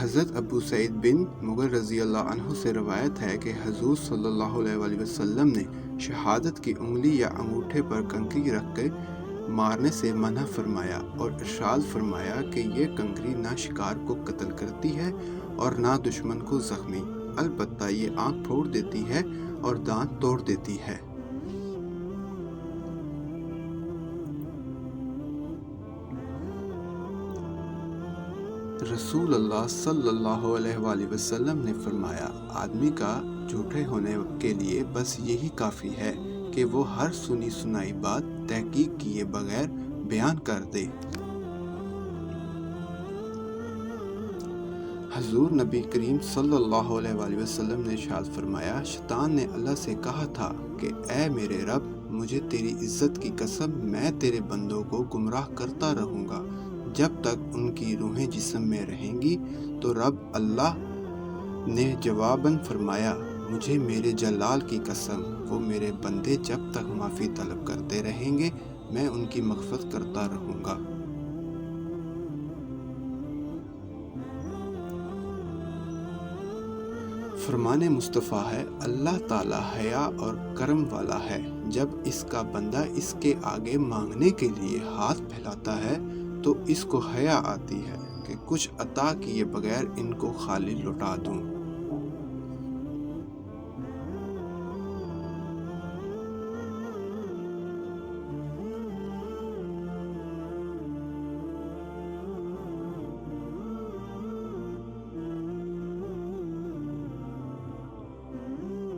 حضرت ابو سعید بن مغل رضی اللہ عنہ سے روایت ہے کہ حضور صلی اللہ علیہ وسلم نے شہادت کی انگلی یا انگوٹھے پر کنکری رکھ کے مارنے سے منع فرمایا اور ارشاد فرمایا کہ یہ کنکری نہ شکار کو قتل کرتی ہے اور نہ دشمن کو زخمی، البتہ یہ آنکھ پھوڑ دیتی ہے اور دانت توڑ دیتی ہے۔ رسول اللہ صلی اللہ علیہ وآلہ وسلم نے فرمایا، آدمی کا جھوٹے ہونے کے لیے بس یہی کافی ہے کہ وہ ہر سنی سنائی بات تحقیق کیے بغیر بیان کر دے۔ حضور نبی کریم صلی اللہ علیہ وآلہ وسلم نے ارشاد فرمایا، شیطان نے اللہ سے کہا تھا کہ اے میرے رب، مجھے تیری عزت کی قسم میں تیرے بندوں کو گمراہ کرتا رہوں گا جب تک ان کی روحیں جسم میں رہیں گی۔ تو رب اللہ نے جواباً فرمایا، مجھے میرے جلال کی قسم، وہ میرے بندے جب تک معافی طلب کرتے رہیں گے میں ان کی مغفرت کرتا رہوں گا۔ فرمان مصطفیٰ ہے، اللہ تعالیٰ حیا اور کرم والا ہے۔ جب اس کا بندہ اس کے آگے مانگنے کے لیے ہاتھ پھیلاتا ہے تو اس کو حیا آتی ہے کہ کچھ عطا کیے بغیر ان کو خالی لوٹا دوں۔